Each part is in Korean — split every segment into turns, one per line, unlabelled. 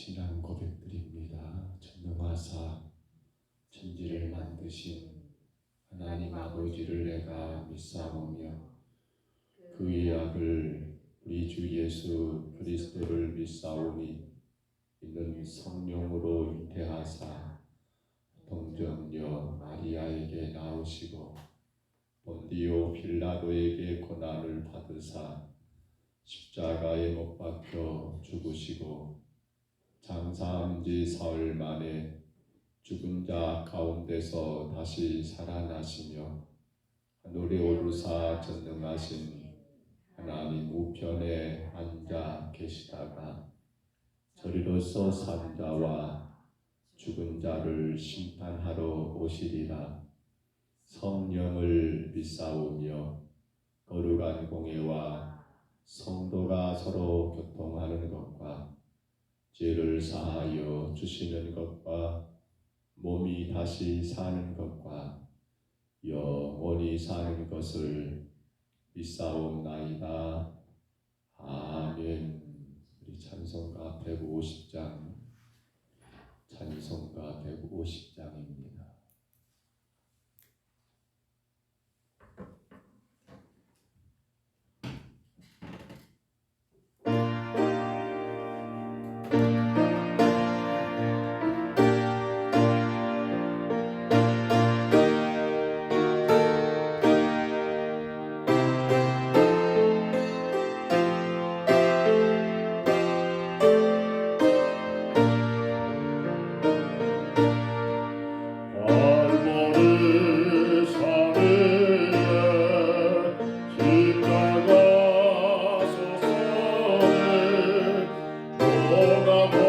신앙 고백드립니다. 전능하사 천지를 만드신 하나님 아버지를 내가 믿사오며 그의 아들 우리 주 예수 그리스도를 믿사오니 이는 성령으로 잉태하사 동정녀 마리아에게 나오시고 본디오 빌라도에게 고난을 받으사 십자가에 못 박혀 죽으시고 장사한 지 사흘 만에 죽은 자 가운데서 다시 살아나시며 하늘에 오르사 전능하신 하나님 우편에 앉아 계시다가 저리로서 산 자와 죽은 자를 심판하러 오시리라. 성령을 믿사오며 거룩한 공예와 성도가 서로 교통하는 것과 죄를 사하여 주시는 것과 몸이 다시 사는 것과 영원히 사는 것을 믿사옵나이다. 아멘. 우리 찬송가 150장, 찬송가 150장입니다. 십자가 소송에 너가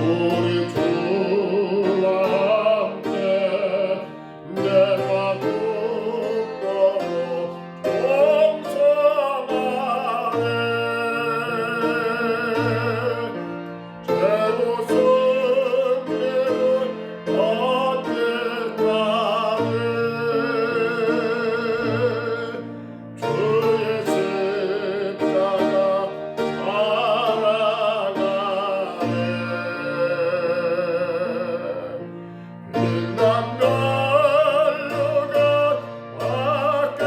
우리 주와 함께 내가 굳건히 동성하네. 죄로 승리는 얻을까네. 주의 십자가 사랑하네. 빛난 걸로가 밖에까지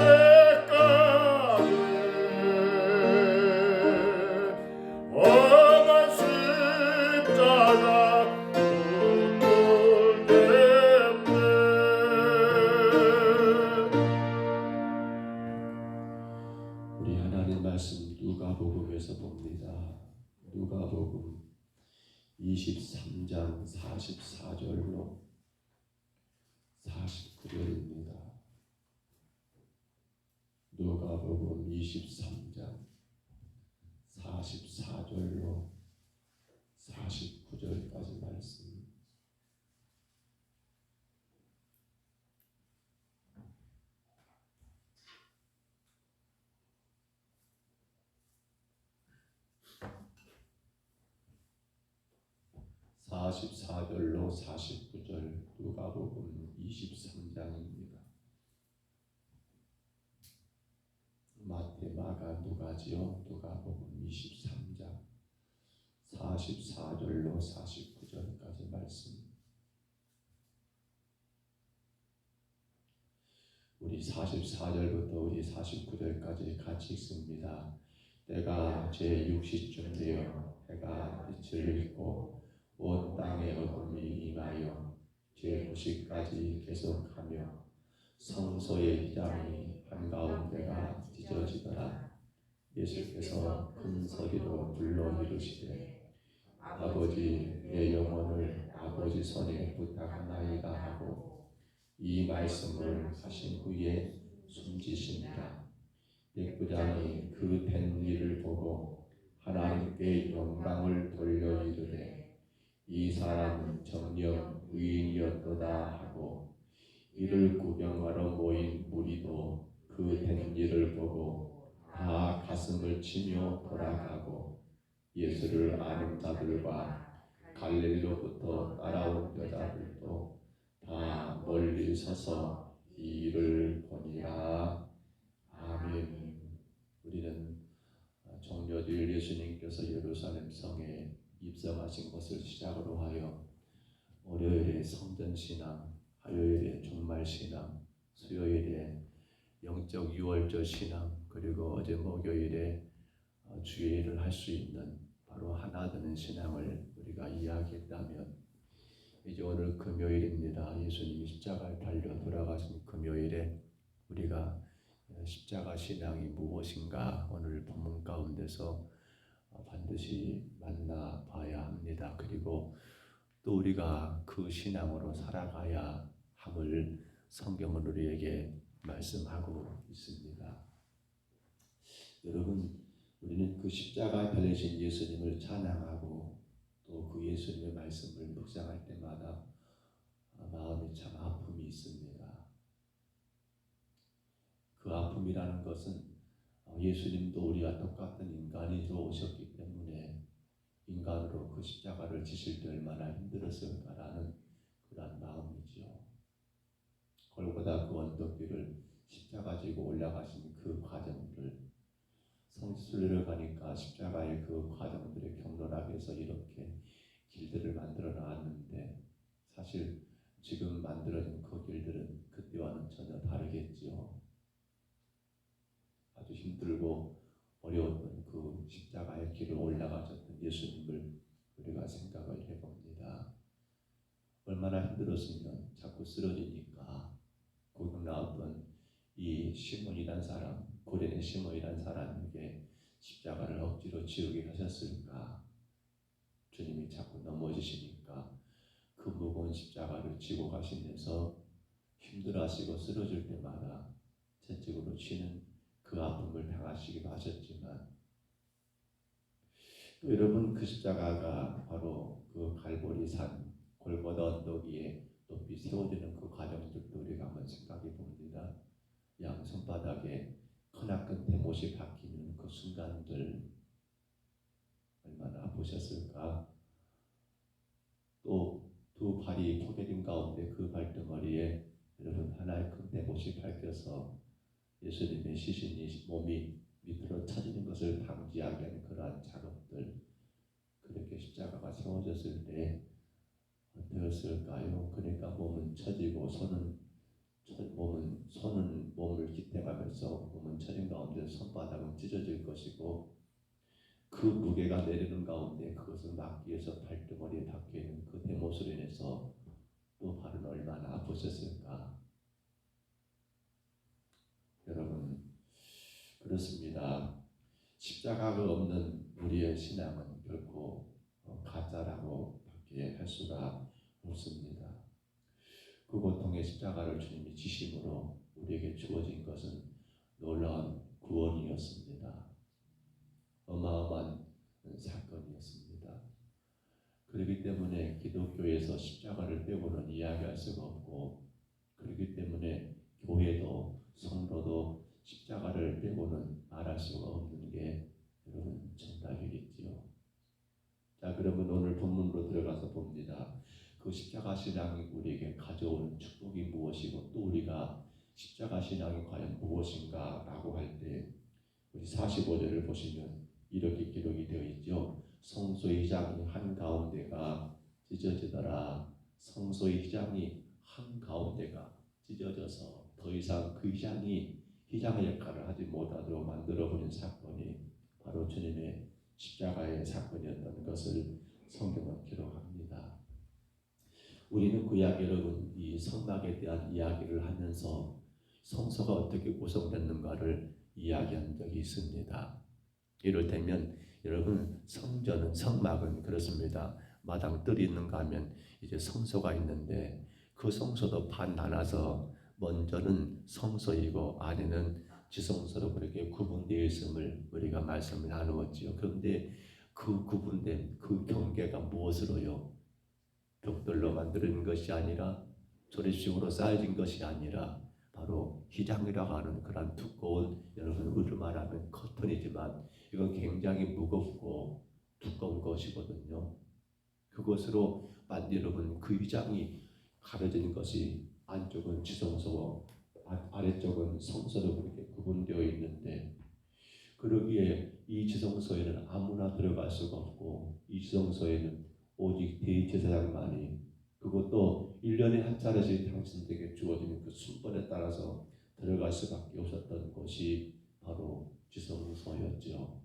험한 십자가 붙들겠네. 우리 하나님 말씀 누가복음에서 봅니다. 누가복음 23장 44절로 49절입니다. 누가복음 23장 44절로 49절까지 말씀. (44절로 49절) 누가복음 23장입니다. 마태, 마가, 누가지요. 누가복음 23장 44절로 49절까지 말씀. 우리 44절부터 우리 49절까지 같이 읽습니다. 때가 제6시쯤 되어 해가 빛을 잃고 온 땅에 어둠이 임하여 제9시까지 계속하며 성소의 휘장이 한가운데가 찢어지더라. 예수께서 큰 소리로 불러 이르시되 아버지, 내 영혼을 아버지 손에 부탁하나이다 하고 이 말씀을 하신 후에 숨지십니다. 백부장이 그 된 일을 보고 하나님께 영광을 돌려 이르되 이 사람은 정녕 의인이었도다 하고 이를 구경하러 모인 무리도 그 된 일을 보고 다 가슴을 치며 돌아가고 예수를 아는 자들과 갈릴리로부터 따라온 여자들도 다 멀리 서서 이 일을 보니라. 아멘. 우리는 종료주일 예수님께서 예루살렘 성에 입성하신 것을 시작으로 하여 월요일에 성전신앙, 화요일에 종말신앙, 수요일에 영적 유월절 신앙, 그리고 어제 목요일에 주일을 할 수 있는 바로 하나 되는 신앙을 우리가 이야기했다면, 이제 오늘 금요일입니다. 예수님이 십자가에 달려 돌아가신 금요일에 우리가 십자가 신앙이 무엇인가 오늘 본문 가운데서 반드시 만나봐야 합니다. 그리고 또 우리가 그 신앙으로 살아가야 함을 성경은 우리에게 말씀하고 있습니다. 여러분, 우리는 그 십자가에 달리신 예수님을 찬양하고 또 그 예수님의 말씀을 묵상할 때마다 마음에 참 아픔이 있습니다. 그 아픔이라는 것은 예수님도 우리와 똑같은 인간으로 오셨기 때문에 인간으로 그 십자가를 지실 때 얼마나 힘들었을까라는 그런 마음이죠. 골고다 그 언덕 위를 십자가 지고 올라가신 그 과정들, 성지순례를 가니까 십자가의 그 과정들의 경로락에서 이렇게 길들을 만들어 놨는데, 사실 지금 만들어진 그 길들은 그때와는 전혀 다르겠지요. 아주 힘들고 어려웠던 그 십자가의 길을 올라가셨던 예수님을 우리가 생각을 해봅니다. 얼마나 힘들었으면 자꾸 쓰러지니까 거기 나왔던 이 시몬이란 사람, 고레네 시몬이란 사람에게 십자가를 억지로 지우게 하셨을까? 주님이 자꾸 넘어지시니까 그 무거운 십자가를 지고 가시면서 힘들어하시고 쓰러질 때마다 전적으로 치는 그 아픔을 당하시기도 하셨지만, 또 여러분, 그 십자가가 바로 그 갈보리 세워지는 그 과정들도 우리가 한번 생각해 봅니다. 양 손바닥에 크나큰 대못이 박히는 그 순간들 얼마나 아프셨을까. 또 두 발이 포개진 가운데 그 발등머리에 여러분 하나의 큰 대못이 박혀서 예수님의 시신이 몸이 밑으로 처지는 것을 방지하게 하는 그러한 작업들, 그렇게 십자가가 세워졌을 때 어떠했을까요? 그러니까 몸은 처지고 손은 몸을 기대가면서 몸은 처진 가운데 손바닥은 찢어질 것이고, 그 무게가 내리는 가운데 그것을 막기 위해서 발등머리에 박혀있는 그 대못으로 인해서 또 발은 얼마나 아프셨을까. 여러분, 그렇습니다. 십자가가 없는 우리의 신앙은 결코 가짜라고 밖에 할 수가 없습니다. 그 고통의 십자가를 주님이 지심으로 우리에게 주어진 것은 놀라운 구원이었습니다. 어마어마한 사건이었습니다. 그렇기 때문에 기독교에서 십자가를 빼고는 이야기할 수가 없고, 그렇기 때문에 교회도 성도도 십자가를 빼고는 말할 수가 없는 게 여러분 정답이겠지요. 자, 그러면 오늘 본문으로 들어가서 봅니다. 그 십자가 신앙이 우리에게 가져오는 축복이 무엇이고, 또 우리가 십자가 신앙이 과연 무엇인가 라고 할 때 우리 45절을 보시면 이렇게 기록이 되어 있죠. 성소의 휘장이 한가운데가 찢어지더라. 성소의 휘장이 한가운데가 찢어져서 더 이상 그 휘장의 역할을 하지 못하도록 만들어버린 사건이 바로 주님의 십자가의 사건이었던 것을 성경은 기록합니다. 우리는 구약 여러분 이 성막에 대한 이야기를 하면서 성소가 어떻게 구성됐는가를 이야기한 적이 있습니다. 이를테면 여러분 성전은, 성막은 그렇습니다. 마당 뜰이 있는가 하면 이제 성소가 있는데, 그 성소도 반 나눠서 먼저는 성소이고 안에는 지성소로 그렇게 구분되어 있음을 우리가 말씀을 나누었지요. 그런데 그 구분된 그 경계가 무엇으로요? 벽돌로 만드는 것이 아니라, 조립식으로 쌓여진 것이 아니라 바로 휘장이라고 하는 그런 두꺼운, 여러분 우리로 말하면 커튼이지만 이건 굉장히 무겁고 두꺼운 것이거든요. 그것으로 여러분 그 휘장이 가려진 것이 안쪽은 지성소고 아래쪽은 성소로 그렇게 구분되어 있는데, 그러기에 이 지성소에는 아무나 들어갈 수가 없고, 이 지성소에는 오직 대제사장만이, 그것도 1년에 한 차례씩 당신들에게 주어지는 그 순번에 따라서 들어갈 수밖에 없었던 곳이 바로 지성소였죠.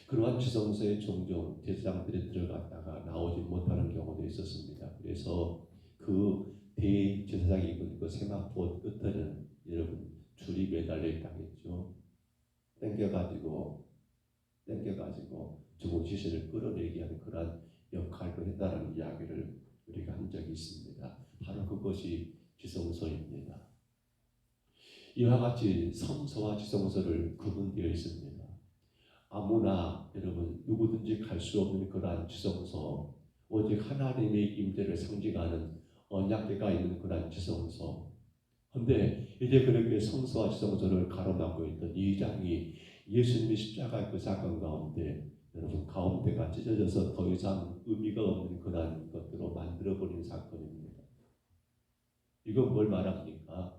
그러한 지성소에 종종 제사장들이 들어갔다가 나오지 못하는 경우도 있었습니다. 그래서 그 대제사장이 입은 그 세마포 끝에는 여러분 줄이 매달려 있다겠죠. 땡겨가지고 죽은 시신을 끌어내게 하는 그러한 역할도 했다는 이야기를 우리가 한 적이 있습니다. 바로 그것이 지성소입니다. 이와 같이 성소와 지성소를 구분되어 있습니다. 아무나 여러분 누구든지 갈 수 없는 그러한 지성소, 오직 하나님의 임재를 상징하는 언약궤가 있는 그러한 지성소. 그런데 이제 그렇게 성소와 지성소를 가로막고 있던 이 장이 예수님의 십자가의 그 사건 가운데 여러분 가운데가 찢어져서 더 이상 의미가 없는 그러한 것들로 만들어버린 사건입니다. 이건 뭘 말합니까?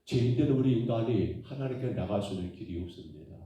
죄인된 우리 인간이 하나님께 나갈 수 있는 길이 없습니다.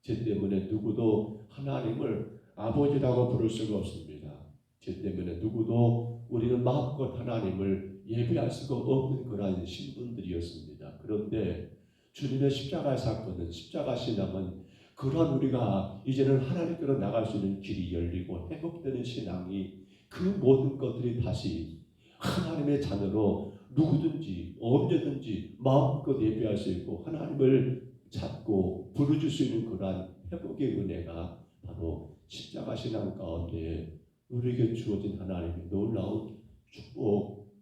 죄 때문에 누구도 하나님을 아버지라고 부를 수가 없습니다. 죄 때문에 누구도 우리는 마음껏 하나님을 예배할 수가 없는 그러한 신분들이었습니다. 그런데 주님의 십자가의 사건은, 십자가 신앙은 그러한 우리가 이제는 하나님께로 나갈 수 있는 길이 열리고 회복되는 신앙이, 그 모든 것들이 다시 하나님의 자녀로 누구든지 언제든지 마음껏 예배할 수 있고 하나님을 찾고 부르줄 수 있는 그러한 회복의 은혜가 바로 십자가 신앙 가운데 우리에게 주어진 하나님의 놀라운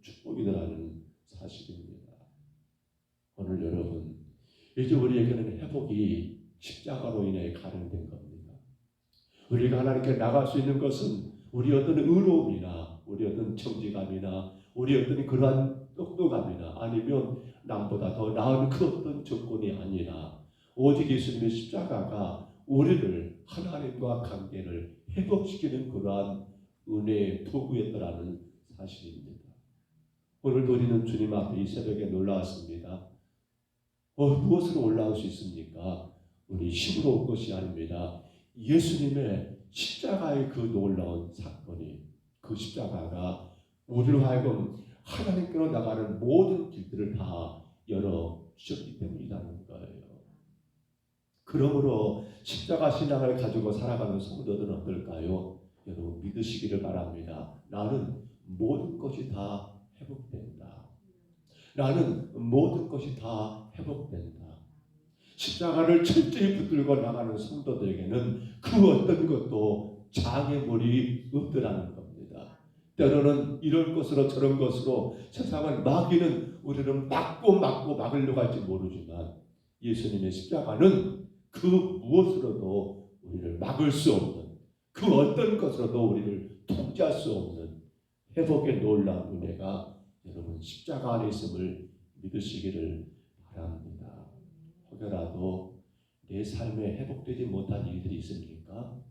축복이라는 사실입니다. 오늘 여러분, 이제 우리에게는 회복이 십자가로 인해 가능된 겁니다. 우리가 하나님께 나갈 수 있는 것은 우리 어떤 의로움이나 우리 어떤 정직함이나 우리 어떤 그러한 똑똑함이나 아니면 남보다 더 나은 그 어떤 조건이 아니라 오직 예수님의 십자가가 우리를 하나님과 관계를 회복시키는 그러한 은혜의 도구였더라는 사실입니다. 오늘도 우리는 주님 앞에 이 새벽에 놀라웠습니다. 무엇으로 올라올 수 있습니까? 우리 힘으로 올 것이 아닙니다. 예수님의 십자가의 그 놀라운 사건이, 그 십자가가 우리로 하여금 하나님께로 나가는 모든 길들을 다 열어주셨기 때문이라는 거예요. 그러므로 십자가 신앙을 가지고 살아가는 성도들은 어떨까요? 여러분 믿으시기를 바랍니다. 나는 모든 것이 다 회복된다. 나는 모든 것이 다 회복된다. 십자가를 철저히 붙들고 나가는 성도들에게는 그 어떤 것도 장애물이 없더라는 겁니다. 때로는 이런 것으로 저런 것으로 세상을 막이는 우리는 막고 막으려고 할지 모르지만 예수님의 십자가는 그 무엇으로도 우리를 막을 수 없는, 그 어떤 것으로도 우리를 통제할 수 없는 회복의 놀라운 은혜가 여러분 십자가 안에 있음을 믿으시기를 바랍니다. 혹여라도 내 삶에 회복되지 못한 일들이 있습니까?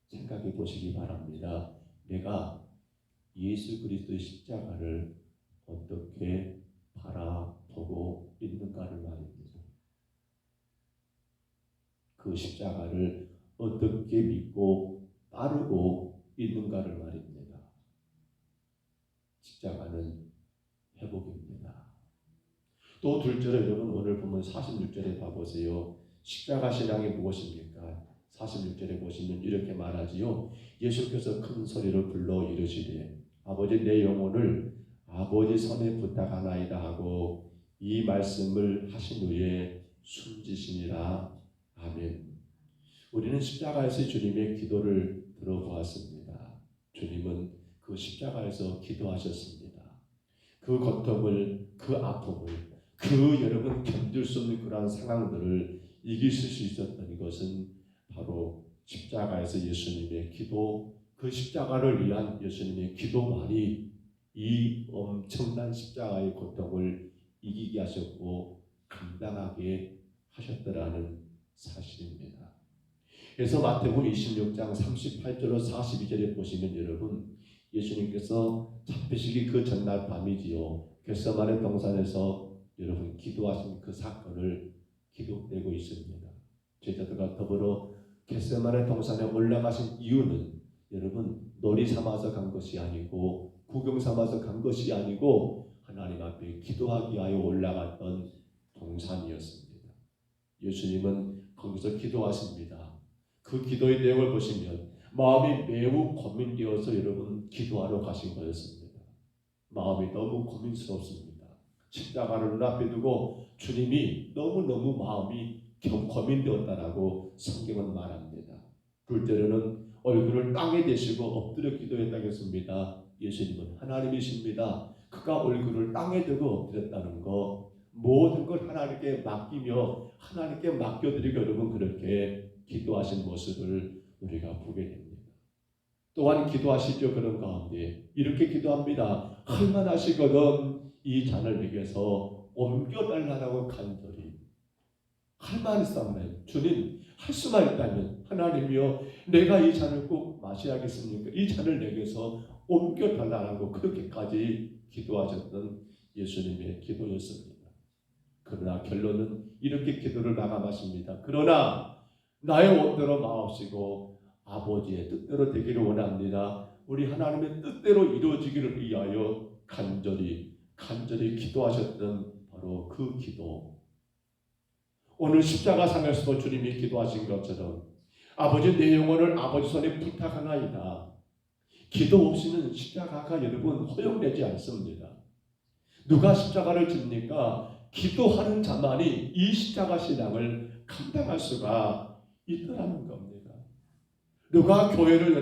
생각해 보시기 바랍니다. 내가 예수 그리스도의 십자가를 어떻게 바라보고 있는가를 말입니다. 그 십자가를 어떻게 믿고 따르고 있는가를 말입니다. 십자가는 회복입니다. 또 둘째로 여러분 오늘 보면 46절에 봐보세요. 십자가 신앙이 무엇입니까? 46절에 보시면 이렇게 말하지요. 예수께서 큰 소리로 불러 이르시되 아버지 내 영혼을 아버지 손에 부탁하나이다 하고 이 말씀을 하신 후에 숨지시니라. 아멘. 우리는 십자가에서 주님의 기도를 들어보았습니다. 주님은 그 십자가에서 기도하셨습니다. 그 고통을, 그 아픔을, 그 여러분 견딜 수 없는 그러한 상황들을 이기실 수 있었던 것은 바로 십자가에서 예수님의 기도, 그 십자가를 위한 예수님의 기도만이 이 엄청난 십자가의 고통을 이기게 하셨고 감당하게 하셨더라는 사실입니다. 그래서 마태복음 26장 38절로 42절에 보시면 여러분 예수님께서 잡히시기 그 전날 밤이지요. 겟세마네 동산에서 여러분 기도하신 그 사건을 기록되고 있습니다. 제자들과 더불어 겟세마네 동산에 올라가신 이유는 여러분 놀이 삼아서 간 것이 아니고 구경 삼아서 간 것이 아니고 하나님 앞에 기도하기 위하여 올라갔던 동산이었습니다. 예수님은 거기서 기도하십니다. 그 기도의 내용을 보시면 마음이 매우 고민되어서 여러분 기도하러 가신 거였습니다. 마음이 너무 고민스럽습니다. 십자가를 눈앞에 두고 주님이 너무너무 마음이 고민되었다라고 성경은 말합니다. 둘째로는 얼굴을 땅에 대시고 엎드려 기도했다겠습니다. 예수님은 하나님이십니다. 그가 얼굴을 땅에 두고 엎드렸다는 거 모든 걸 하나님께 맡기며 하나님께 맡겨드리고 여러분 그렇게 기도하신 모습을 우리가 보게 됩니다. 또한 기도하시죠. 그런 가운데 이렇게 기도합니다. 할만하시거든 이 잔을 내게서 옮겨달라고 간절히 할만 있다면 주님 할 수만 있다면 하나님이여 내가 이 잔을 꼭 마셔야겠습니까? 이 잔을 내게서 옮겨달라고 그렇게까지 기도하셨던 예수님의 기도였습니다. 그러나 결론은 이렇게 기도를 마감하십니다. 그러나 나의 원대로 마옵시고 아버지의 뜻대로 되기를 원합니다. 우리 하나님의 뜻대로 이루어지기를 위하여 간절히 기도하셨던 바로 그 기도. 오늘 십자가상에서도 주님이 기도하신 것처럼 아버지 내 영혼을 아버지 손에 부탁하나이다. 기도 없이는 십자가가 여러분 허용되지 않습니다. 누가 십자가를 집니까? 기도하는 자만이 이 십자가 신앙을 감당할 수가 있더라는 겁니다. 누가 교회를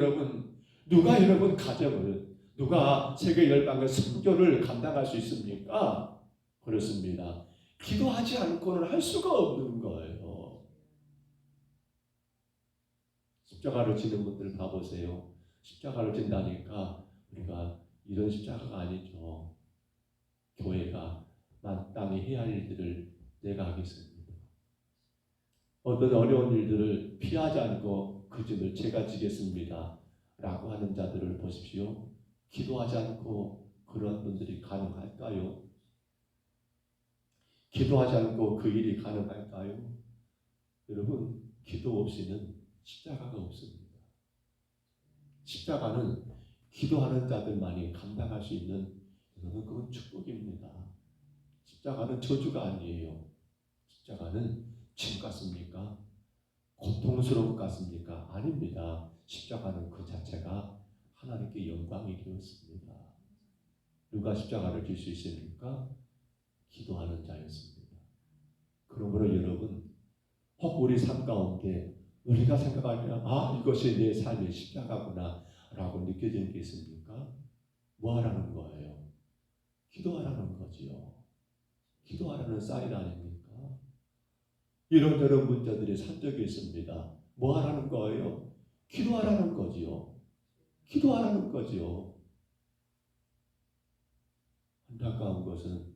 누가 여러분 가정을, 누가 세계 열방의 선교를 감당할 수 있습니까? 그렇습니다. 기도하지 않고는 할 수가 없는 거예요. 십자가를 지는 분들 봐보세요. 십자가를 진다니까 우리가 이런 십자가가 아니죠. 교회가 마땅히 해야 할 일들을 내가 하겠습니다. 어떤 어려운 일들을 피하지 않고 그 짐을 제가 지겠습니다 라고 하는 자들을 보십시오. 기도하지 않고 그런 분들이 가능할까요? 기도하지 않고 그 일이 가능할까요? 여러분, 기도 없이는 십자가가 없습니다. 십자가는 기도하는 자들만이 감당할 수 있는, 여러분, 그건 축복입니다. 십자가는 저주가 아니에요. 십자가는 짐 같습니까? 고통스러운 것 같습니까? 아닙니다. 십자가는 그 자체가 하나님께 영광이 되었습니다. 누가 십자가를 질 수 있습니까? 기도하는 자였습니다. 그러므로 여러분, 혹 우리 삶 가운데 우리가 생각하면 이것이 내 삶의 십자가구나 라고 느껴지는 게 있습니까? 뭐 하라는 거예요? 기도하라는 거지요. 기도하라는 사인 아닙니까? 이런저런 문제들이 산적이 있습니다. 뭐 하라는 거예요? 기도하라는 거지요. 기도하라는 거지요. 안타까운 것은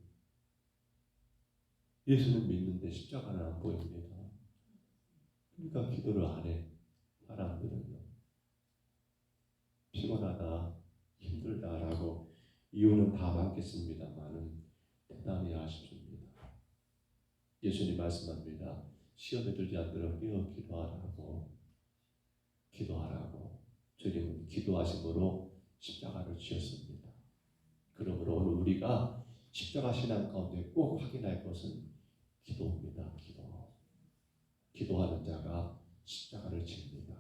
예수는 믿는데 십자가는 안 보입니다. 그러니까 기도를 안 해. 사람들은요. 피곤하다, 힘들다라고 이유는 다 많겠습니다만은 대단히 아쉽습니다. 예수님 말씀합니다. 시험에 들지 않도록 깨어 기도하라고. 주님은 기도하심으로 십자가를 지었습니다. 그러므로 오늘 우리가 십자가 신앙 가운데 꼭 확인할 것은 기도입니다. 기도하는 자가 십자가를 집니다.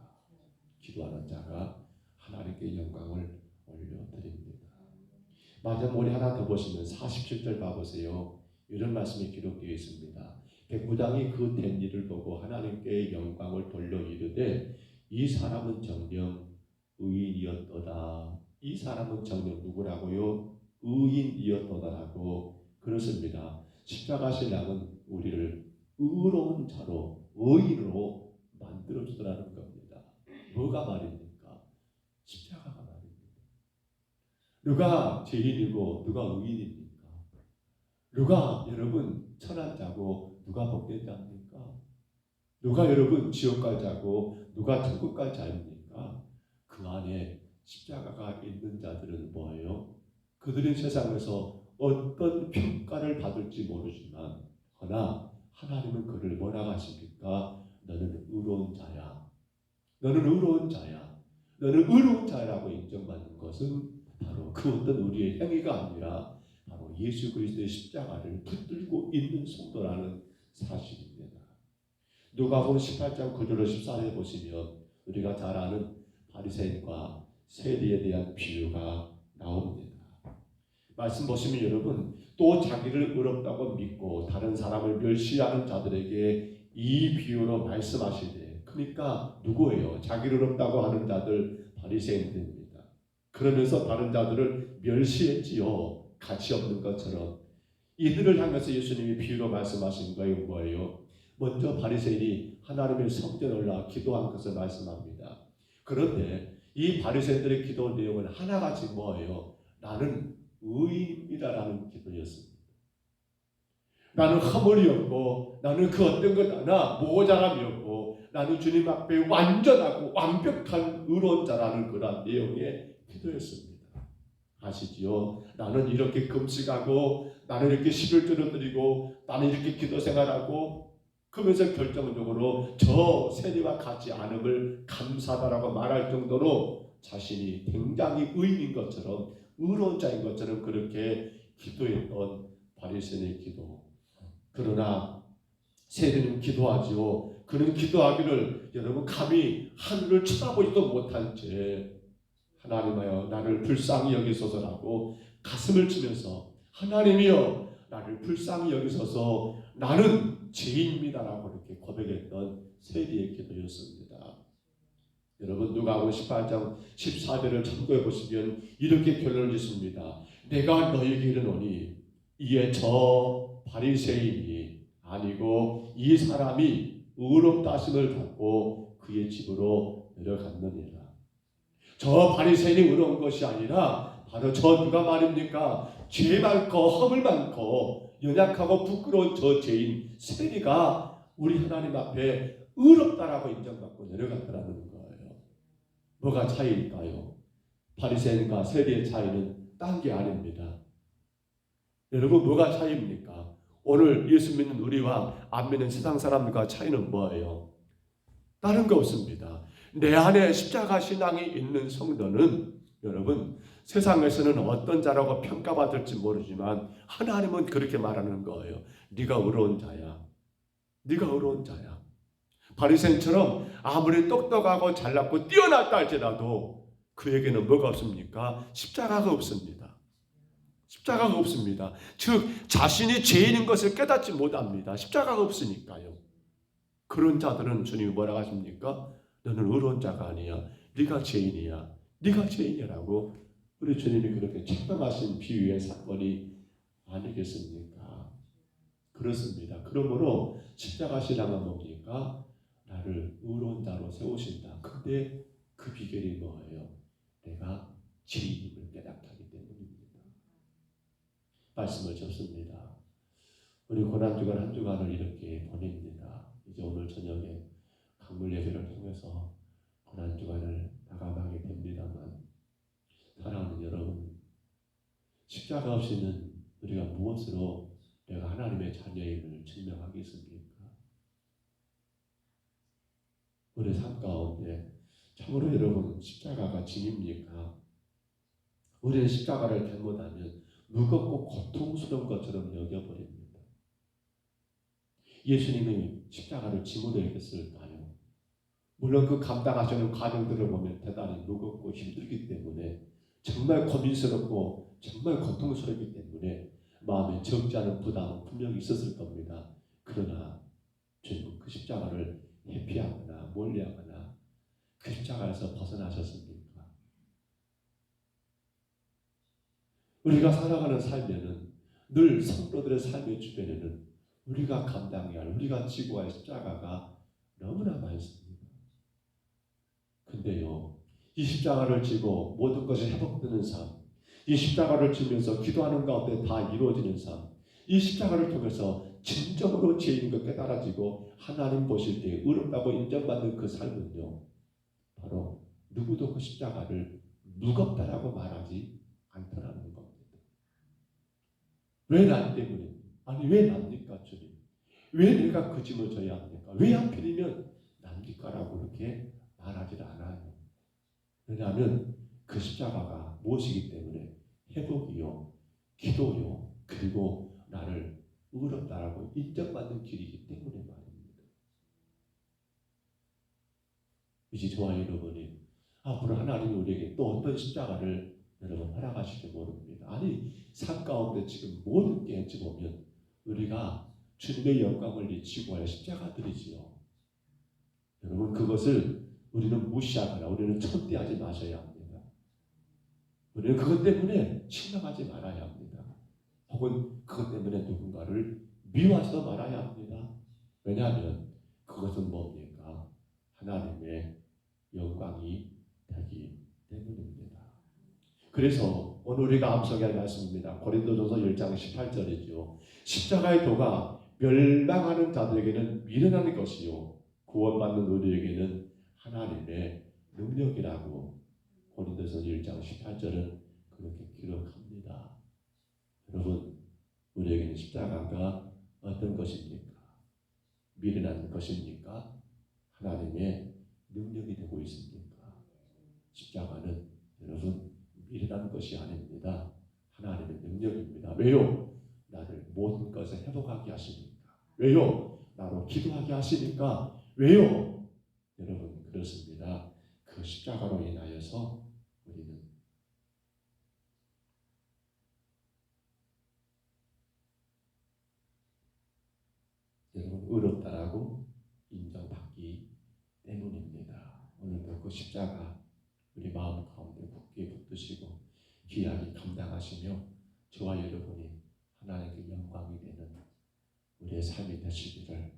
기도하는 자가 하나님께 영광을 올려드립니다. 마지막으로 하나 더 보시면 47절 봐보세요. 이런 말씀이 기록되어 있습니다. 백부장이 그 된 일을 보고 하나님께 영광을 돌려 이르되 이 사람은 정녕 의인이었도다. 이 사람은 정녕 누구라고요? 의인이었도다라고 그렇습니다. 십자가 신앙은 우리를 의로운 자로, 의인으로 만들어주더라는 겁니다. 뭐가 말입니까? 십자가가 말입니다. 누가 죄인이고 누가 의인입니까? 누가 여러분 천한 자고 누가 복된 자입니까? 누가 여러분 지옥 갈 자고 누가 천국 갈 자입니까? 그 안에 십자가가 있는 자들은 뭐예요? 그들은 세상에서 어떤 평가를 받을지 모르지만 그러나 하나님은 그를 뭐라고 하십니까? 너는 의로운 자야. 너는 의로운 자야. 너는 의로운 자라고 인정받는 것은 바로 그 어떤 우리의 행위가 아니라 바로 예수 그리스도의 십자가를 붙들고 있는 성도라는 사실입니다. 누가복음 18장 9절로 14절에 보시면 우리가 잘 아는 바리새인과 세리에 대한 비유가 나옵니다. 말씀 보시면 여러분, 또 자기를 의롭다고 믿고 다른 사람을 멸시하는 자들에게 이 비유로 말씀하시되, 그러니까 누구예요? 자기를 의롭다고 하는 자들, 바리새인들입니다. 그러면서 다른 자들을 멸시했지요. 가치 없는 것처럼. 이들을 향해서 예수님이 비유로 말씀하신 거예요. 뭐예요? 먼저 바리새인이 하나님의 성전에 올라 기도한 것을 말씀합니다. 그런데 이 바리새인들의 기도 내용은 하나같이 뭐예요? 나는 의인입니다라는 기도였습니다. 나는 허물이 없고 나는 그 어떤 것 하나 모자람이 없고 나는 주님 앞에 완전하고 완벽한 의로운 자라는 그런 내용의 기도였습니다. 아시지요? 나는 이렇게 금식하고 나는 이렇게 11조를 드리고 나는 이렇게 기도 생활하고 그러면서 결정적으로 저 세리와 같지 않음을 감사하다라고 말할 정도로 자신이 굉장히 의인인 것처럼 의로운 자인 것처럼 그렇게 기도했던 바리새인의 기도. 그러나 세리는 기도하지요. 그는 기도하기를 여러분 감히 하늘을 쳐다보지도 못한 채 하나님이여 나를 불쌍히 여기소서라고 가슴을 치면서 하나님이여 나를 불쌍히 여기소서 나는 죄인입니다라고 이렇게 고백했던 세리의 기도였습니다. 여러분 누가복음 18장 14절을 참고해 보시면 이렇게 결론을 짓습니다. 내가 너에게 이르노니 이에 저 바리새인이 아니고 이 사람이 의롭다 하심을 받고 그의 집으로 내려갔느니라. 저 바리새인이 의로운 것이 아니라 바로 저 누가 말입니까? 죄 많고 허물 많고 연약하고 부끄러운 저 죄인 세리가 우리 하나님 앞에 의롭다라고 인정받고 내려갔더라는 거예요. 뭐가 차이일까요? 바리새인과 세리의 차이는 딴 게 아닙니다. 여러분, 뭐가 차이입니까? 오늘 예수 믿는 우리와 안 믿는 세상 사람들과 차이는 뭐예요? 다른 거 없습니다. 내 안에 십자가 신앙이 있는 성도는 여러분, 세상에서는 어떤 자라고 평가받을지 모르지만 하나님은 그렇게 말하는 거예요. 네가 의로운 자야. 네가 의로운 자야. 바리새인처럼 아무리 똑똑하고 잘났고 뛰어났다 할지라도 그에게는 뭐가 없습니까? 십자가가 없습니다. 십자가가 없습니다. 즉 자신이 죄인인 것을 깨닫지 못합니다. 십자가가 없으니까요. 그런 자들은 주님이 뭐라고 하십니까? 너는 의로운 자가 아니야. 네가 죄인이야. 네가 죄인이라고 우리 주님이 그렇게 책망하신 비유의 사건이 아니겠습니까? 그렇습니다. 그러므로 십자가 신앙은 뭡니까? 나를 의로운 자로 세우신다. 근데 그 비결이 뭐예요? 내가 죄인임을 깨닫게 하기 때문입니다. 말씀을 접습니다. 우리 고난주간 한 주간을 이렇게 보냅니다. 이제 오늘 저녁에 강물 예배를 통해서 고난주간을 마감하게 됩니다만, 사랑하는 여러분, 십자가 없이는 우리가 무엇으로 내가 하나님의 자녀임을 증명하겠습니까? 우리 삶 가운데 참으로 여러분 십자가가 짐입니까? 우리는 십자가를 잘못하면 무겁고 고통스러운 것처럼 여겨버립니다. 예수님이 십자가를 짐으로 여겼을까요? 물론 그 감당하시는 과정들을 보면 대단히 무겁고 힘들기 때문에 정말 고민스럽고 정말 고통스럽기 때문에 마음에 적지 않은 부담은 분명히 있었을 겁니다. 그러나 주님은 그 십자가를 회피하거나 멀리하거나 그 십자가에서 벗어나셨습니까? 우리가 살아가는 삶에는 늘 성도들의 삶의 주변에는 우리가 감당해야 할, 우리가 지고 할 십자가가 너무나 많습니다. 근데요, 이 십자가를 지고 모든 것이 회복되는 삶, 이 십자가를 지면서 기도하는 가운데 다 이루어지는 삶, 이 십자가를 통해서 진정으로 죄인인 것 깨달아지고 하나님 보실 때 의롭다고 인정받는 그 삶은요, 바로 누구도 그 십자가를 무겁다라고 말하지 않더라는 겁니다. 왜 나 때문에? 아니 왜 납니까 주님? 왜 내가 그 짐을 져야 합니까? 왜 하필이면 납니까? 라고 그렇게 말하지 않아요. 왜냐하면 그 십자가가 무엇이기 때문에 회복이요, 기도요, 그리고 나를 의롭다라고 인정받는 길이기 때문에 말입니다. 이제 저와 여러분이 앞으로 하나님이 우리에게 또 어떤 십자가를 여러분 허락하실지 모릅니다. 아니 삶 가운데 지금 모든 게 어찌 보면 우리가 주님의 영광을 잊히고 할 십자가들이지요. 여러분 그것을 우리는 무시하거나 우리는 천대하지 마셔야 합니다. 우리는 그것 때문에 실망하지 말아야 합니다. 혹은 그것 때문에 누군가를 미워하지도 말아야 합니다. 왜냐하면 그것은 뭡니까? 하나님의 영광이 되기 때문입니다. 그래서 오늘 우리가 암송해야 할 말씀입니다. 고린도전서 10장 18절이죠. 십자가의 도가 멸망하는 자들에게는 미련한 것이요 구원받는 우리에게는 하나님의 능력이라고 고린도전서 1장 18절은 그렇게 기록합니다. 여러분, 우리에게는 십자가가 어떤 것입니까? 미련한 것입니까? 하나님의 능력이 되고 있습니까? 십자가는 여러분 미련한 것이 아닙니다. 하나님의 능력입니다. 왜요? 나를 모든 것을 회복하게 하시니까. 왜요? 나로 기도하게 하시니까. 왜요? 여러분 그렇습니다. 그 십자가로 인하여서 우리는 여러분 의롭다라고 인정받기 때문입니다. 오늘도 그 십자가 우리 마음 가운데 굳게 붙드시고 귀하게 감당하시며 저와 여러분이 하나님께 영광이 되는 우리의 삶이 되시기를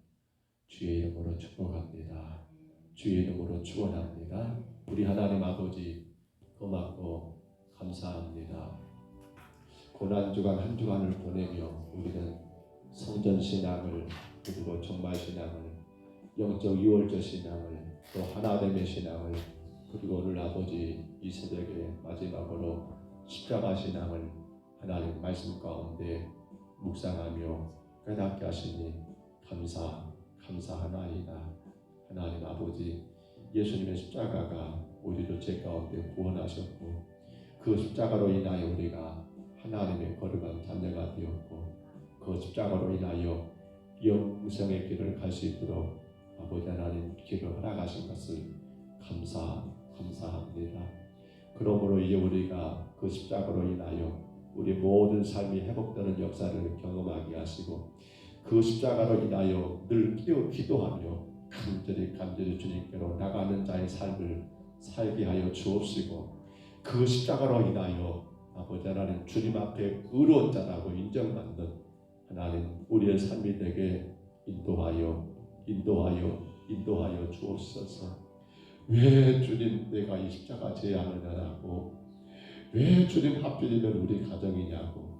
주의 이름으로 축복합니다. 주의 이름으로 축원합니다. 우리 하나님 아버지 고맙고 감사합니다. 고난주간 한 주간을 보내며 우리는 성전신앙을 그리고 종말신앙을 영적 유월절 신앙을 또 하나됨의 신앙을 그리고 오늘 아버지 이 새벽에 마지막으로 십자가 신앙을 하나님 말씀 가운데 묵상하며 깨닫게 하시니 감사하나이다. 하나님 아버지 예수님의 십자가가 우리를 죄 가운데 구원하셨고 그 십자가로 인하여 우리가 하나님의 거룩한 자녀가 되었고 그 십자가로 인하여 영생의 길을 갈 수 있도록 아버지 하나님 길을 허락하신 것을 감사합니다. 그러므로 이제 우리가 그 십자가로 인하여 우리 모든 삶이 회복되는 역사를 경험하게 하시고 그 십자가로 인하여 늘 기도하며 간절히 주님께로 나가는 자의 삶을 살게 하여 주옵시고 그 십자가로 인하여 아버지 하나님 주님 앞에 의로운 자라고 인정받는 하나님 우리의 삶이 되게 인도하여 주옵소서. 왜 주님 내가 이 십자가 져야 하느냐고, 왜 주님 하필이면 우리 가정이냐고,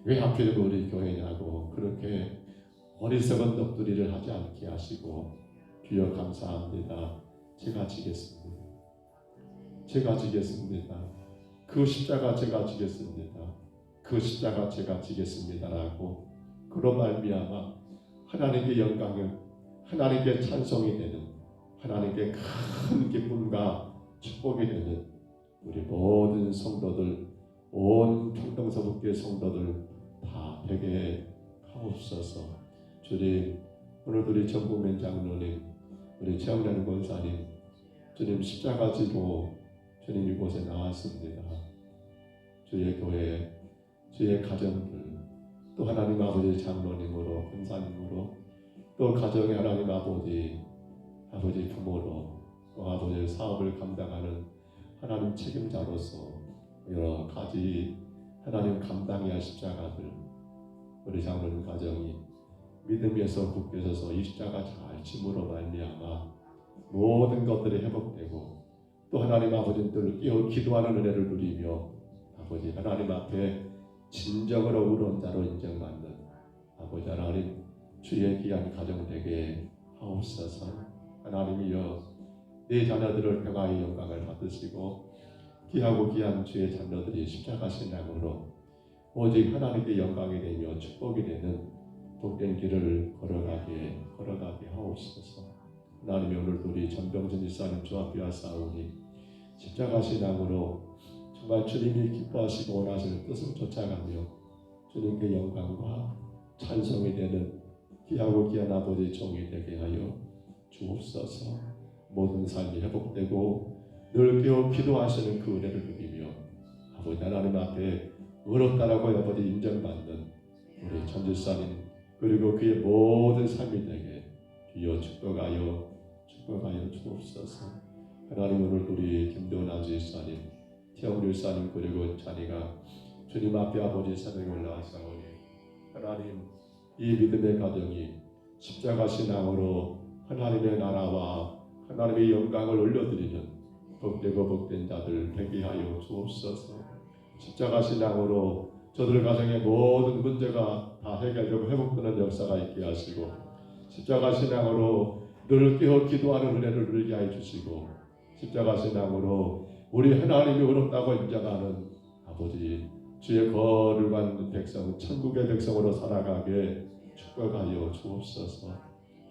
왜 하필이면 우리 교회냐고 그렇게 어리석은 넋두리를 하지 않게 하시고 주여 감사합니다. 제가 지겠습니다. 그 십자가 제가 지겠습니다. 그 십자가 제가 지겠습니다라고 그런 말미암아 하나님께 영광을 하나님께 찬송이 되는 하나님께 큰 기쁨과 축복이 되는 우리 모든 성도들 온 평동서북교회 성도들 다 되게 하옵소서. 주님 오늘도 우리 전국면 장로님 우리 최영란 권사님 주님 십자가 지고 주님 이곳에 나왔습니다. 주의 교회 주의 가정들 또 하나님 아버지 장로님으로 권사님으로 또 가정의 하나님 아버지 부모로 또 아버지의 사업을 감당하는 하나님 책임자로서 여러 가지 하나님 감당해야 할 십자가들 우리 장로님 가정이 믿음에서 굳게 서서 이 십자가 잘 짐으로 말미암아 모든 것들이 회복되고 또 하나님 아버지들 기도하는 은혜를 누리며 아버지 하나님 앞에 진정으로 의로운 자로 인정받는 아버지 하나님 주의 귀한 가정 되게 하옵소서. 하나님이여 내 자녀들을 평화의 영광을 받으시고 귀하고 귀한 주의 자녀들이 십자가 신앙으로 오직 하나님께 영광이 되며 축복이 되는 복된 길을 걸어가게 하옵소서. 하나님이 오늘도 우리 전병진 집사님 주 앞에 왔사오니 십자가 신앙으로 정말 주님이 기뻐하시고 원하시는 뜻을 쫓아가며 주님께 영광과 찬송이 되는 귀하고 귀한 아버지 종이 되게 하여 주옵소서. 모든 삶이 회복되고 늘 기도하시는 그 은혜를 누리며 아버지 하나님 앞에 의롭다라고 아버지 인정받는 우리 전집사님 그리고 그의 모든 삶이 되게 주여 축복하여 주옵소서. 하나님 오늘 우리 김도훈 아주집사님 태영 집사님 그리고 자리가 주님 앞에 아버지 새벽에 올라와사오니 하나님 이 믿음의 가정이 십자가 신앙으로 하나님의 나라와 하나님의 영광을 올려드리는 복되고 복된 자들 되게 하여 주옵소서. 십자가 신앙으로 저들 가정의 모든 문제가 다 해결되고 회복되는 역사가 있게 하시고 십자가 신앙으로 늘 깨어 기도하는 은혜를 누리게 하여 주시고 십자가 신앙으로 우리 하나님이 의롭다고 인정하는 아버지 주의 거룩한 백성 천국의 백성으로 살아가게 축복하여 주옵소서.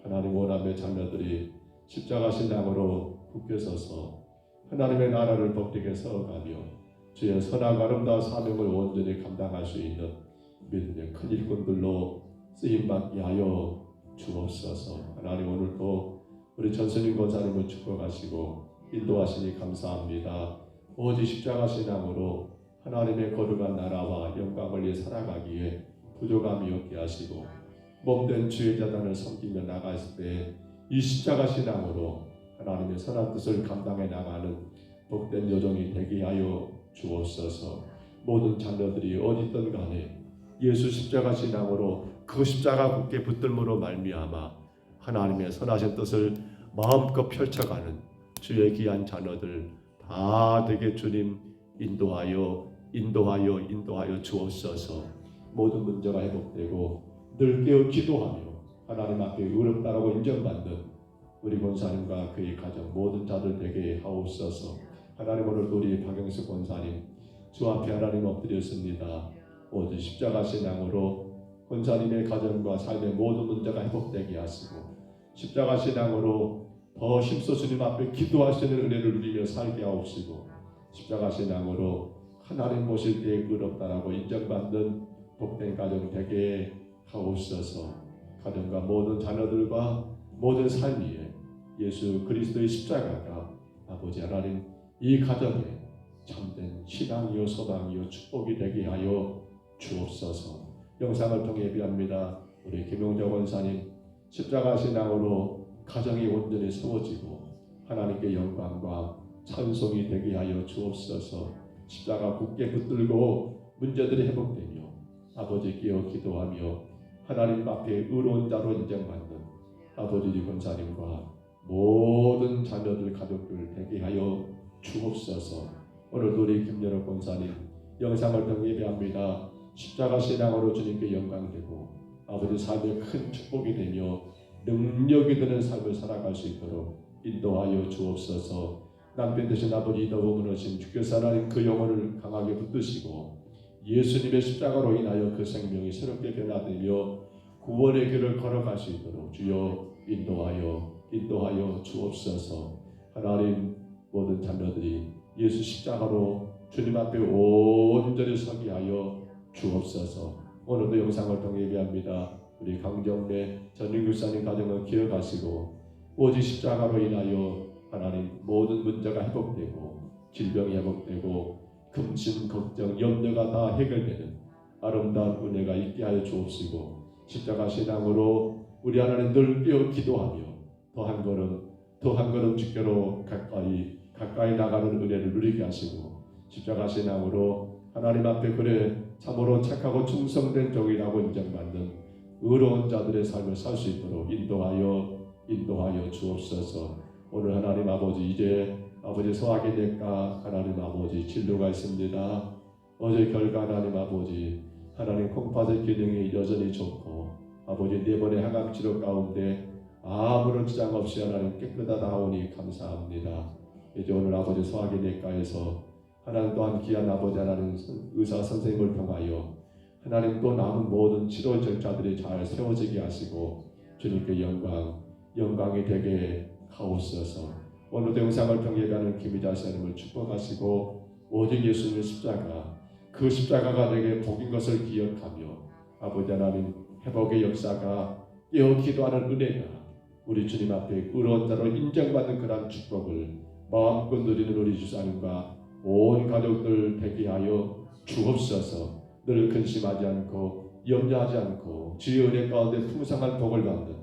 하나님 원함의 자녀들이 십자가 신앙으로 굳게 서서 하나님의 나라를 복되게 세워가며 주의 선하고 아름다운 사명을 온전히 감당할 수 있는 믿음의 큰 일꾼들로 쓰임받게 하여 주옵소서. 하나님 오늘도 우리 전선인 권사님을 축복하시고 인도하시니 감사합니다. 오직 십자가 신앙으로 하나님의 거룩한 나라와 영광을 위해 살아가기에 부족함이 없게 하시고 몸된 주의 자단을 섬기며 나갔을 때 이 십자가 신앙으로 하나님의 선한 뜻을 감당해 나가는 복된 여정이 되게 하여 주옵소서. 모든 자녀들이 어디든 간에 예수 십자가 신앙으로 그 십자가 굳게 붙들므로 말미암아 하나님의 선하신 뜻을 마음껏 펼쳐가는 주의 귀한 자녀들 다 되게 주님 인도하여 주옵소서. 모든 문제가 회복되고 늘 깨어 기도하며 하나님 앞에 의롭다라고 인정받는 우리 권사님과 그의 가정 모든 자들 되게 하옵소서. 하나님, 오늘도 우리 박영수 권사님 주 앞에 하나님 엎드렸습니다. 오직 십자가 신앙으로 권사님의 가정과 삶의 모든 문제가 회복되게 하시고 십자가 신앙으로 더 힘써 주님 앞에 기도하시는 은혜를 누리며 살게 하옵시고 십자가 신앙으로 하나님 모실 때 의롭다라고 인정받는 복된 가정 되게 하옵소서. 가정과 모든 자녀들과 모든 삶 위에 예수 그리스도의 십자가가 아버지 하나님 이 가정에 참된 신앙이요 소망이요 축복이 되게 하여 주옵소서. 영상을 통해 예비합니다. 우리 김용정 원사님 십자가 신앙으로 가정이 온전히 세워지고 하나님께 영광과 찬송이 되게 하여 주옵소서. 십자가 굳게 붙들고 문제들이 회복되며 아버지 끼어 기도하며 하나님 앞에 의로운 자로 인정받는 아버지 권사님과 모든 자녀들 가족들 되게 하여 주옵소서. 오늘도 우리 김연옥 권사님 영상을 통해 예배합니다. 십자가 신앙으로 주님께 영광되고 아버지 삶에 큰 축복이 되며 능력이 되는 삶을 살아갈 수 있도록 인도하여 주옵소서. 남편 되신 아버지 이더부문하신 주께서 하나님 그 영혼을 강하게 붙드시고 예수님의 십자가로 인하여 그 생명이 새롭게 변화되며 구원의 길을 걸어갈 수 있도록 주여 인도하여 주옵소서. 하나님, 모든 자녀들이 예수 십자가로 주님 앞에 온전히 서게 하여 주옵소서. 오늘도 영상을 통해 예배합니다. 우리 강정래 전인교사님 가정을 기억하시고 오직 십자가로 인하여 하나님 모든 문제가 회복되고 질병이 회복되고 금신 걱정 염려가 다 해결되는 아름다운 은혜가 있게 하여 주옵시고 십자가 신앙으로 우리 하나님 늘 깨어 기도하며 더 한 걸음 주께로 가까이 나가는 은혜를 누리게 하시고 십자가 신앙으로 하나님 앞에 그래 참으로 착하고 충성된 종이라고 인정받는 의로운 자들의 삶을 살 수 있도록 인도하여 주옵소서. 오늘 하나님 아버지 이제 아버지 소화기 내과 하나님 아버지 진료가 있습니다. 어제 결과 하나님 아버지 하나님 콩팥의 기능이 여전히 좋고 아버지 4번의 항암 치료 가운데 아무런 지장 없이 하나님 깨끗하다오니 감사합니다. 이제 오늘 아버지 소화기 내과에서 하나님 또한 귀한 아버지 하나님 의사 선생님을 통하여 하나님 또 남은 모든 치료 절차들이 잘 세워지게 하시고 주님께 영광이 되게 하옵소서. 오늘도 영상을 통해 가는 김희자 선생님을 축복하시고 오직 예수님의 십자가 그 십자가가 내게 복인 것을 기억하며 아버지 하나님 회복의 역사가 깨어 기도하는 은혜가 우리 주님 앞에 의로운 자로 인정받는 그러한 축복을 마음껏 누리는 우리 주사님과 온 가족들 되게 하여 주옵소서. 늘 근심하지 않고 염려하지 않고 주의 은혜 가운데 풍성한 복을 받는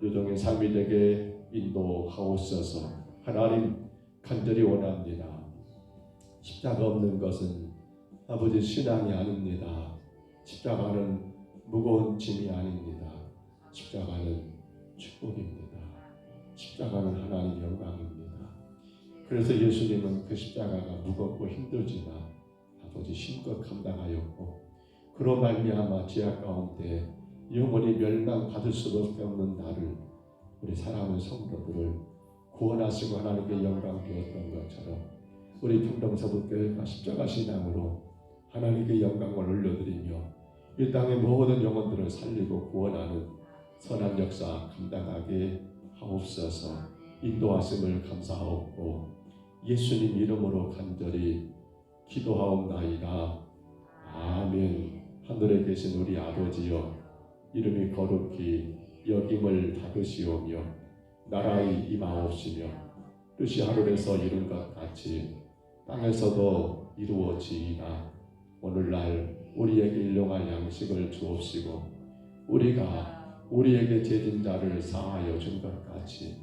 요정의 삶이 되게 인도하옵소서. 하나님 간절히 원합니다. 십자가 없는 것은 아버지 신앙이 아닙니다. 십자가는 무거운 짐이 아닙니다. 십자가는 축복입니다. 십자가는 하나님 영광입니다. 그래서 예수님은 그 십자가가 무겁고 힘들지만 아버지 힘껏 감당하였고 그로 말미암아 죄악 가운데 영원히 멸망받을 수밖에 없는 나를 우리 사랑하는 성도들을 구원하시고 하나님께 영광 주었던 것처럼 우리 평동서북교회가 십자가 신앙으로 하나님께 영광을 올려드리며 이 땅의 모든 영혼들을 살리고 구원하는 선한 역사 감당하게 하옵소서. 인도하심을 감사하옵고 예수님 이름으로 간절히 기도하옵나이다. 아멘. 하늘에 계신 우리 아버지여 이름이 거룩히 여김을 받으시오며 나라의 임하옵시며 뜻이 하늘에서 이룬 것 같이 땅에서도 이루어지이다. 오늘날 우리에게 일용할 양식을 주옵시고 우리가 우리에게 죄진 자를 사하여 준 것 같이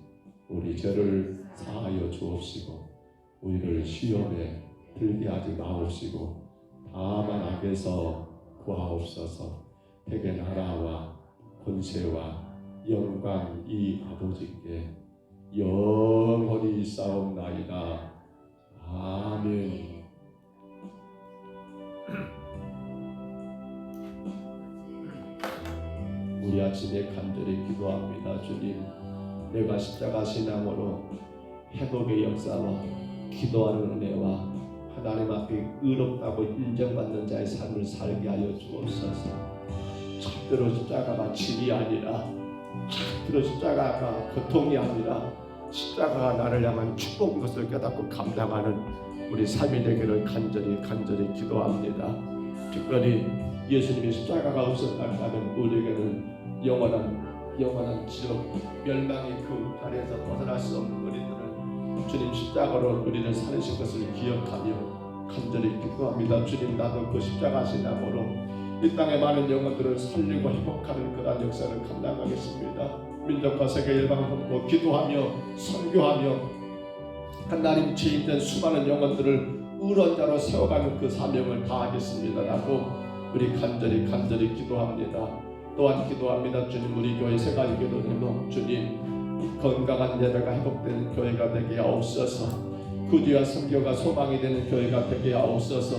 우리 죄를 사하여 주옵시고 우리를 시험에 들게 하지 마옵시고 다만 악에서 구하옵소서. 대개 나라와 권세와 영광이 아버지께 영원히 있사옵나이다. 아멘. 우리 아침에 간절히 기도합니다. 주님, 내가 십자가 신앙으로 회복의 역사와 기도하는 은혜와 하나님 앞에 의롭다고 인정받는 자의 삶을 살게 하여 주옵소서. 절대로 십자가가 짐이 아니라, 절대로 십자가가 고통이 아니라 십자가가 나를 향한 축복인 것을 깨닫고 감당하는 우리 삶이 되기를 간절히 기도합니다. 특별히 예수님의 십자가가 없었다면 우리에게는 영원한 지옥, 멸망의 그 자리에서 벗어날 수 없는 우리들은 주님 십자가로 우리를 살리신 것을 기억하며 간절히 기도합니다. 주님, 나도 그 십자가 신앙으로 이 땅의 많은 영혼들을 살리고 회복하는 그러한 역사를 감당하겠습니다. 민족과 세계 열방을 돕고 기도하며 선교하며 하나님 죄인된 수많은 영혼들을 의로운 자로 세워가는 그 사명을 다하겠습니다 라고 우리 간절히 기도합니다. 또한 기도합니다. 주님, 우리 교회 세가교회도 주님, 건강한 예배가 회복되는 교회가 되게 하옵소서. 구주와 선교가 소망이 되는 교회가 되게 하옵소서.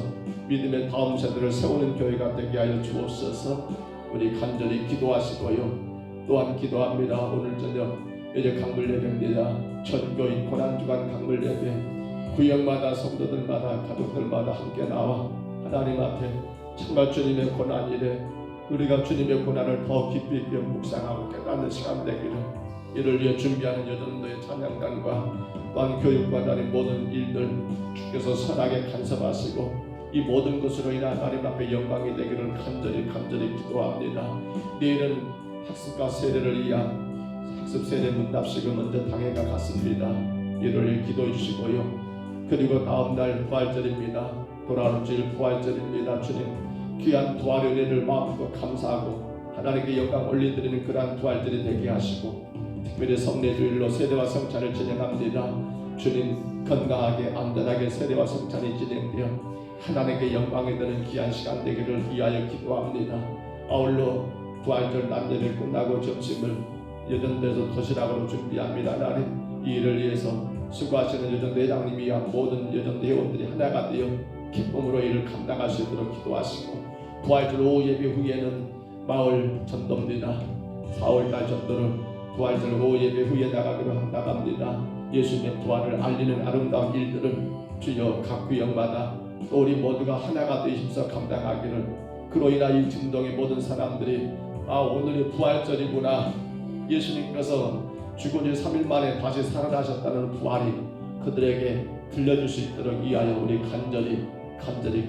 믿음의 다음 세대를 세우는 교회가 되게 하여 주옵소서. 우리 간절히 기도하시고요. 또한 기도합니다. 오늘 저녁 이제 강물 예배입니다. 전교인 고난주간 강물 예배, 구역마다 성도들마다 가족들마다 함께 나와 하나님 앞에 정말 주님의 고난이래 우리가 주님의 고난을 더 깊이 있게 묵상하고 깨닫는 시간 되기를, 이를 위해 준비하는 여전도의 찬양단과 또한 교육받는 모든 일들 주께서 선하게 간섭하시고 이 모든 것으로 인한 하나님 앞에 영광이 되기를 간절히 기도합니다. 내일은 학습과 세례를 위한 학습 세례 문답식을 먼저 당회가 갔습니다. 이를 위해 기도해 주시고요. 그리고 다음날 부활절입니다. 돌아오는 주일 부활절입니다. 주님, 귀한 부활 은혜를 마음껏 감사하고 하나님께 영광 올려드리는 그러한 부활절이 되게 하시고, 특별히 성례주일로 세례와 성찬을 진행합니다. 주님, 건강하게 안전하게 세례와 성찬이 진행되어 하나님께 영광이 되는 귀한 시간 되기를 위하여 기도합니다. 아울러 부활절 남예를 끝나고 점심을 여전도에서 도시락으로 준비합니다. 하나님, 이 일을 위해서 수고하시는 여전도 회장님이야 모든 여전도 회원들이 하나가 되어 기쁨으로 이를 감당하시도록 기도하시고, 부활절 오후 예배 후에는 마을 전도입니다. 4월달 전도를 부활절 오후 예배 후에 나가기로 나갑니다. 예수님의 부활을 알리는 아름다운 일들을 주여 각 구역마다 또 우리 모두가 하나가 되셔서 감당하기를, 그로 인하 이 중동의 모든 사람들이 오늘이 부활절이구나, 예수님께서 죽은 지 3일 만에 다시 살아나셨다는 부활이 그들에게 들려줄 수 있도록 위하여 우리 간절히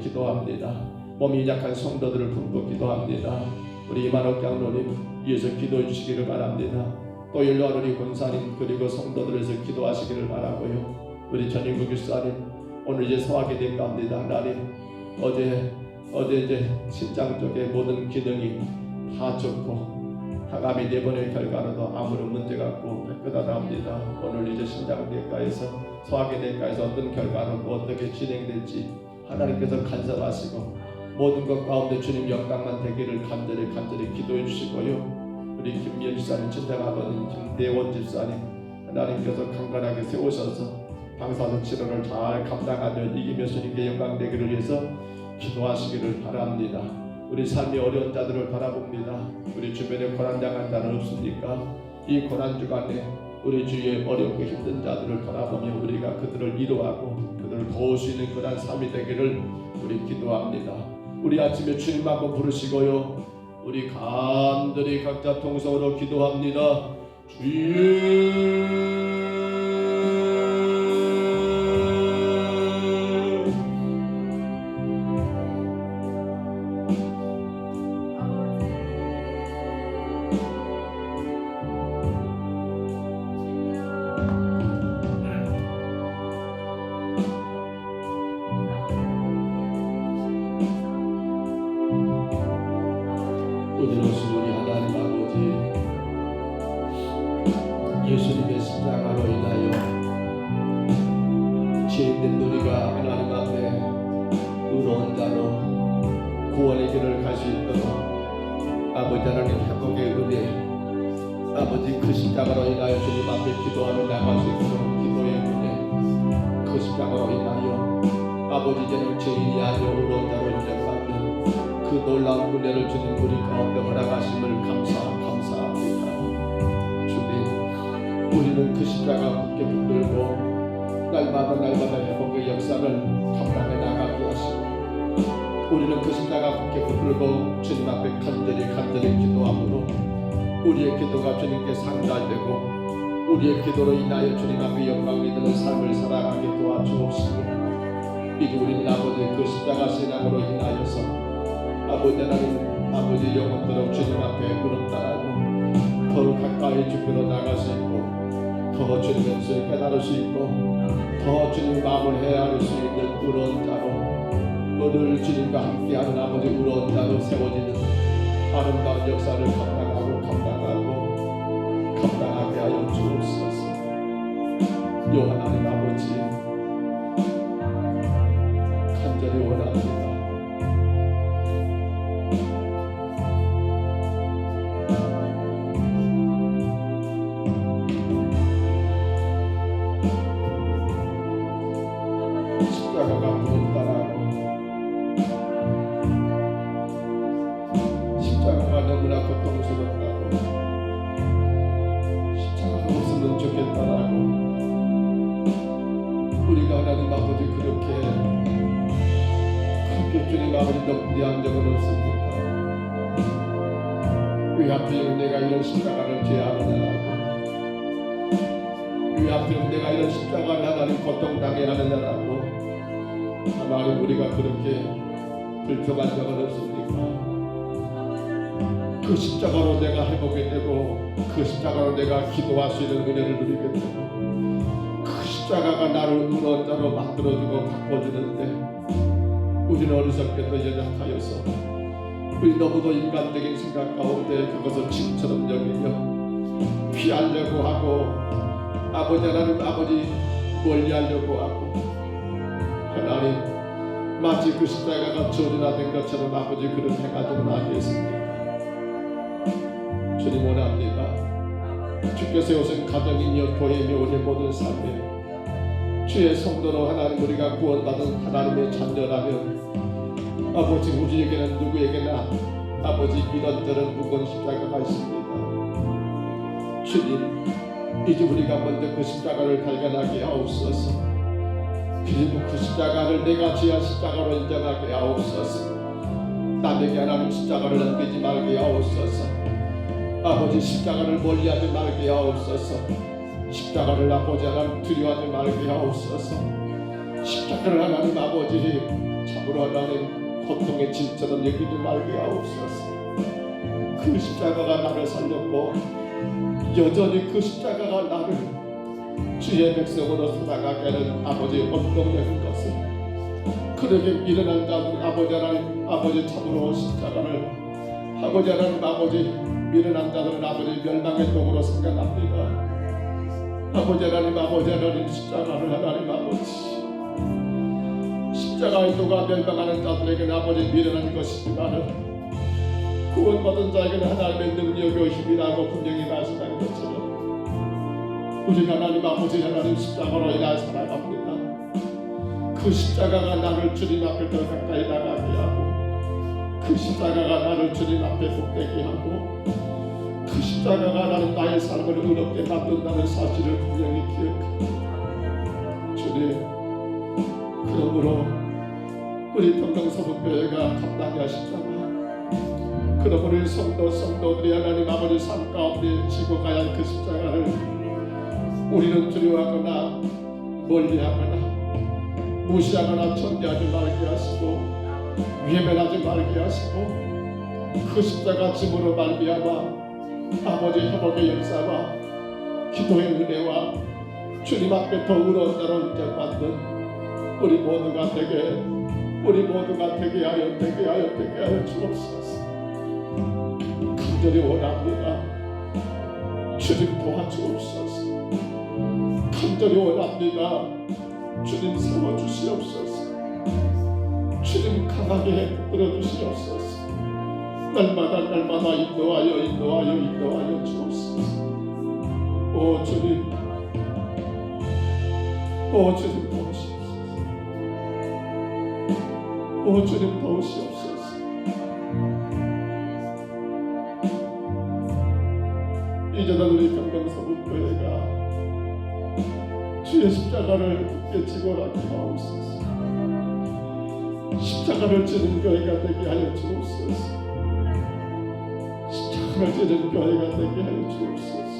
기도합니다. 몸이 약한 성도들을 품고 기도합니다. 우리 이만옥 장로님 위해서 기도해 주시기를 바랍니다. 또 일로한 우리 권사님 그리고 성도들에서 기도하시기를 바라고요. 우리 전인구 교사님 오늘 이제 소화기 된 겁니다. 하나님, 어제 이제 심장 쪽의 모든 기능이 다 좋고 항암이 내보낼 결과로도 아무런 문제가 없고 깨끗하답니다. 오늘 이제 심장내과에서 소화기내과에서 어떤 결과로 어떻게 진행될지 하나님께서 간섭하시고 모든 것 가운데 주님 영광만 되기를 간절히 기도해 주시고요. 우리 김미연 집사님, 친정아버님 김대원 집사님 하나님께서 강건하게 세우셔서 방사선 치료를 잘 감당하며 이기며 주님께 영광 되기를 위해서 기도하시기를 바랍니다. 우리 삶의 어려운 자들을 바라봅니다. 우리 주변에 고난당한 자는 없습니까? 이 고난 주간에 우리 주위에 어렵고 힘든 자들을 바라보며 우리가 그들을 위로하고 그들을 도울 수 있는 그런 삶이 되기를 우리 기도합니다. 우리 아침에 주님 한번 부르시고요. 우리 간절히 각자 통성으로 기도합니다. 주님, 어디로서 우리 하나님 아버지, 예수님의 십자가로 인하여 죄인된 우리가 하나님 앞에 의로운 자로 구원의 길을 갈 수 있도록 아버지 하나님 회복의 은혜, 아버지 그 십자가로 인하여 주님 앞에 기도하러 나갈 수 있도록 기도의 은혜, 그 십자가로 인하여 아버지 이제는 죄인이 아니오 의로운 자로 인정받는 그 놀라운 은혜를 주님 우리 가운데 허락하심을 감사합니다.
우리는 그 십자가 굳게 붙들고 날마다 회복의 역사를 감당해 나가게 하시고, 우리는 그 십자가 굳게 붙들고 주님 앞에 간절히 기도함으로 우리의 기도가 주님께 상달되고 우리의 기도로 인하여 주님 앞에 영광이 되는 삶을 살아가게 도와주옵시고, 이제 우리는 아버지 그 십자가 신앙으로 인하여서 아버지 하나님, 아버지 영원토록 주님 앞에 무릎따라고 더 가까이 주께로 나갈 수 있고, 더 주님의 뜻을 깨달을 수 있고, 더 주님 마음을 헤아릴 수 있는 의로운 자로, 늘 주님과 함께하는 아버지 의로운 자로 세워지는 아름다운 역사를 감당하게 하여 주옵소서. 요 하나님 아버지, 간절히 원합니다. 십자가가 무섭다라고, 십자가가 너무나 고통스럽다고, 십자가가 없으면 좋겠다라고, 우리가 하나님 아버지 그렇게 주님 아버지 넉대한 적은 없습니까? 왜 하필 내가 이런 십자가를 제하느냐라고, 왜 하필 내가 이런 십자가를 하나님 고통당해 하느냐라고, 하나님 우리가 그렇게 불평한 적은 없습니까? 그 십자가로 내가 회복이 되고, 그 십자가로 내가 기도할 수 있는 은혜를 누리게 되고, 그 십자가가 나를 의로운 자로 만들어주고 바꿔주는데, 우리는 어리석게도 연약하여서 우리 너무도 인간적인 생각 가운데 그것을 짐처럼 여기며 피하려고 하고, 아버지 하나님 아버지 멀리하려고 하고, 하나님 마치 그 십자가가 저주나된 것처럼 아버지 그런 행하지는 않겠습니까? 주님 원합니다. 주께서 세우신 가정이며 교회이며 우리 모든 삶에 주의 성도로 하나님 우리가 구원받은 하나님의 자녀라면, 아버지 우리에게는 누구에게나 아버지 이런저런 무거운 십자가가 있습니다. 주님, 이제 우리가 먼저 그 십자가를 발견하게 하옵소서. 그리고 그 십자가를 내가 지한 십자가로 인정하게 하옵소서. 남에게 하나님 십자가를 넘기지 말게 하옵소서. 아버지 십자가를 멀리하지 말게 하옵소서. 십자가를 아버지 하나님 두려워하지 말게 하옵소서. 십자가를 하나님 아버지 참으로 하나님 고통의 짐처럼 여기지 말게 하옵소서. 그 십자가가 나를 살렸고, 여전히 그 십자가가 나를 주의 백성으로 살아가게 하는 아버지의 원동력인 것을, 그렇게 미련한 자들 아버지 하나님 아버지 참으로 십자가를 아버지 하나님 아버지 미련한 자들은 아버지 멸망의 똥으로 생각합니다. 아버지 하나님 아버지 하나님 십자가를 하나님 아버지 십자가의 도가 멸망하는 자들에게는 아버지 미련한 것이지만, 구원받은 자에게는 하나님의 능력과 힘이라고 분명히 말씀한 것처럼 우리가 하나님 아버지 하나님 십자가로 인하여 살아갑니다. 그 십자가가 나를 주님 앞에 더 가까이 나가게 하고, 그 십자가가 나를 주님 앞에 복되게 하고, 그 십자가가 나의 삶을 의롭게 만든다는 사실을 분명히 기억합니다. 주님, 그러므로 우리 평강서북교회가 감당해야 십자가, 그러므로 우리 성도들이 하나님 아버지 삶 가운데 지고 가야 할 그 십자가를 우리는 두려워하거나 멀리하거나 무시하거나 천대하지 말게 하시고, 외면하지 말게 하시고, 그 십자가 짐으로 말미암아 아버지 회복의 역사와 기도의 은혜와 주님 앞에 더 의로운 자로 인정받는 우리 모두가 되게 하여 주옵소서. 간절히 원합니다. 주님 도와주옵소서. 간절히 원합니다. 주님 세워주시옵소서. 주님 강하게 붙들어 주시옵소서. 날마다 인도하여 주옵소서. 오 주님 도우시옵소서. 오 주님 도우시옵소서. 이제는 우리 평강서북교회가 주의 십자가를 굳게 지고라 하옵소서. 십자가를 지는 교회가 되게 하여 주옵소서. 십자가를 지는 교회가 되게 하여 주옵소서.